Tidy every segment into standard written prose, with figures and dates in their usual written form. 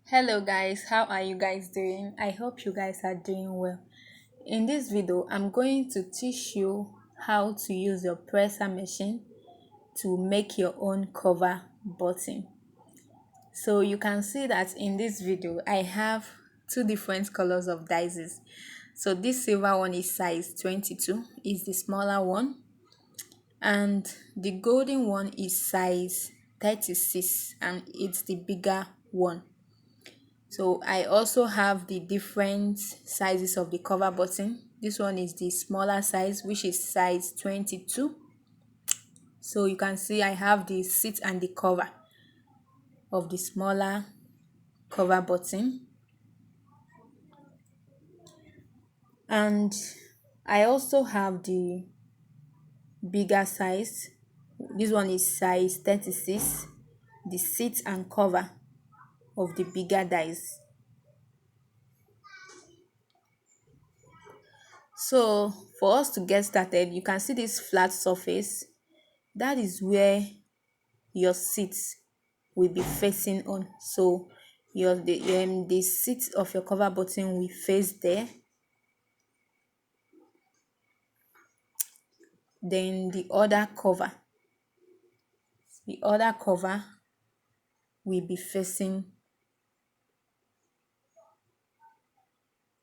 Hello guys, how are you guys doing? I hope you guys are doing well. In this video, I'm going to teach you how to use your presser machine to make your own cover button. So you can see that in this video, I have two different colors of dies. So this silver one is size 22, is the smaller one, and the golden one is size 36 and it's the bigger one. So I also have the different sizes of the cover button. This one is the smaller size, which is size 22. So you can see I have the seat and the cover of the smaller cover button. And I also have the bigger size. This one is size 36, the seat and cover of the bigger dies. So for us to get started, you can see this flat surface. That is where your seat will be facing on. So the seat of your cover button will face there. Then the other cover will be facing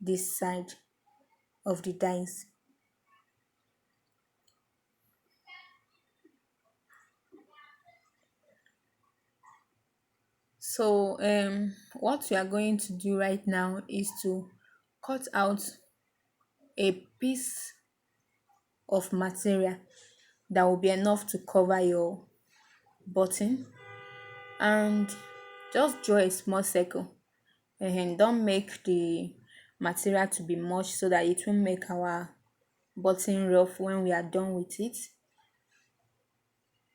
this side of the dies. So what we are going to do right now is to cut out a piece of material that will be enough to cover your button, and just draw a small circle, and don't make the material to be much so that it won't make our button rough when we are done with it.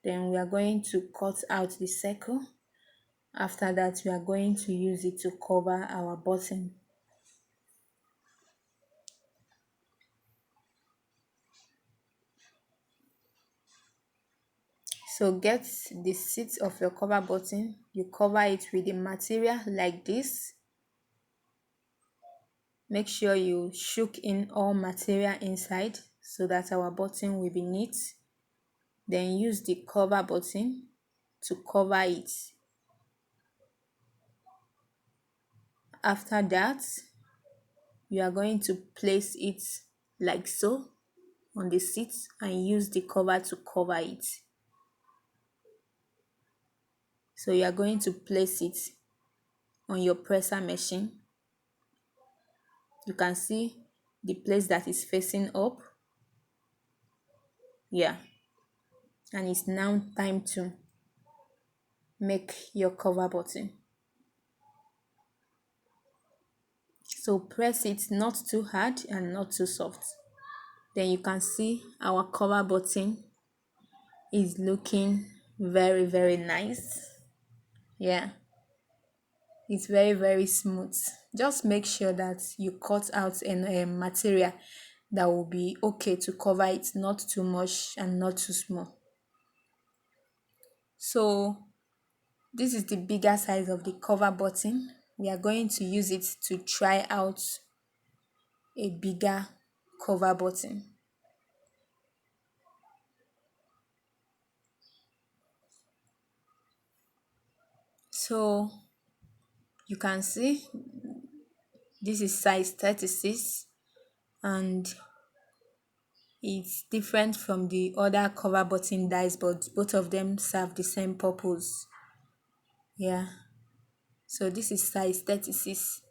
Then we are going to cut out the circle. After that, we are going to use it to cover our button. So get the seat of your cover button, you cover it with the material like this. Make sure you shook in all material inside so that our button will be neat. Then use the cover button to cover it. After that, you are going to place it like so on the seat and use the cover to cover it. So you are going to place it on your presser machine. You can see the place that is facing up. Yeah. And it's now time to make your cover button. So press it not too hard and not too soft. Then you can see our cover button is looking very nice. Yeah, it's very smooth. Just make sure that you cut out a material that will be okay to cover it, not too much and not too small. So this is the bigger size of the cover button. We are going to use it to try out a bigger cover button. So you can see this is size 36 and it's different from the other cover button dies, but both of them serve the same purpose. Yeah, so this is size 36.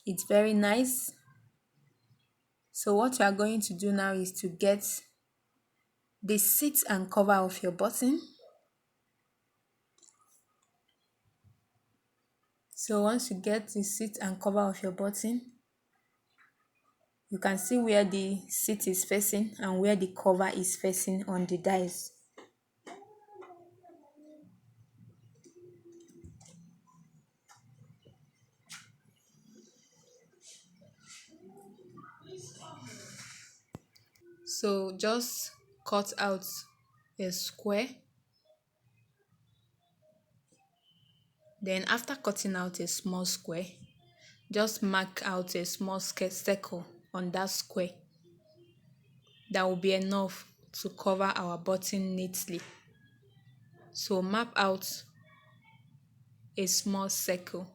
It's very nice. So what you are going to do now is to get the seat and cover of your button. So once you get the seat and cover of your button, you can see where the seat is facing and where the cover is facing on the dies. So just cut out a square Then after cutting out a small square, just mark out a small circle on that square. That will be enough to cover our button neatly. So map out a small circle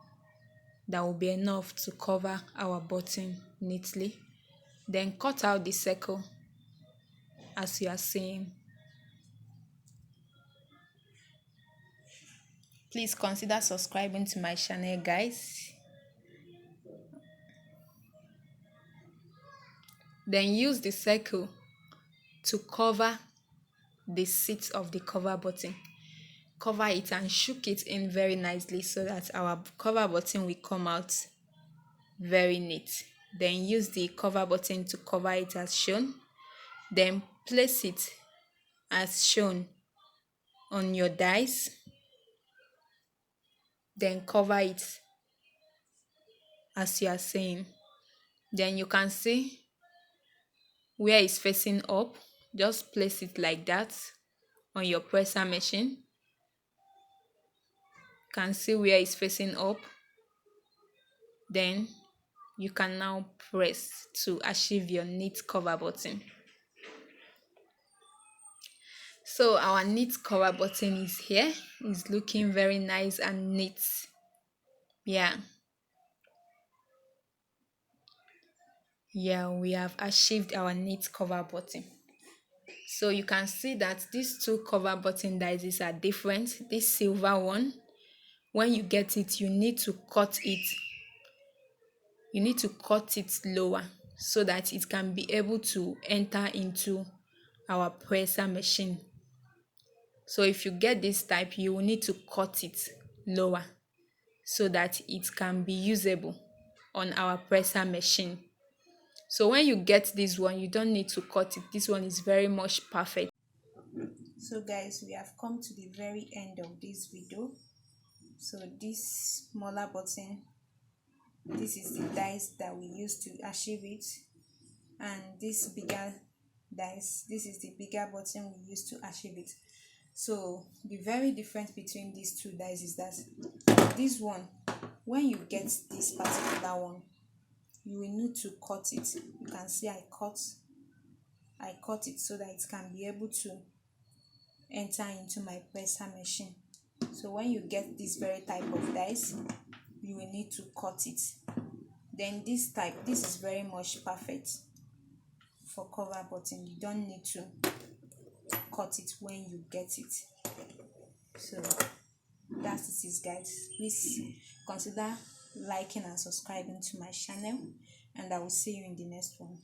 that will be enough to cover our button neatly. Then cut out the circle as you are seeing. Please consider subscribing to my channel, guys. Then use the circle to cover the seat of the cover button. Cover it and shook it in very nicely so that our cover button will come out very neat. Then use the cover button to cover it as shown. Then place it as shown on your dies. Then cover it as you are seeing. Then you can see where it's facing up. Just place it like that on your presser machine. You can see where it's facing up. Then you can now press to achieve your neat cover button. So our neat cover button is here. It's looking very nice and neat. Yeah, we have achieved our neat cover button. So you can see that these two cover button dies are different. This silver one, when you get it, you need to cut it. You need to cut it lower so that it can be able to enter into our presser machine. So if you get this type, you will need to cut it lower so that it can be usable on our presser machine. So when you get this one, you don't need to cut it. This one is very much perfect. So guys, we have come to the very end of this video. So this smaller button, this is the dies that we use to achieve it, and this bigger dies, this is the bigger button we use to achieve it. So the very difference between these two dies is that this one, when you get this particular one, you will need to cut it. You can see I cut it so that it can be able to enter into my presser machine. So when you get this very type of dies, you will need to cut it. Then this type, this is very much perfect for cover button. You don't need to cut it when you get it. So that's it, guys. Please consider liking and subscribing to my channel, and I will see you in the next one.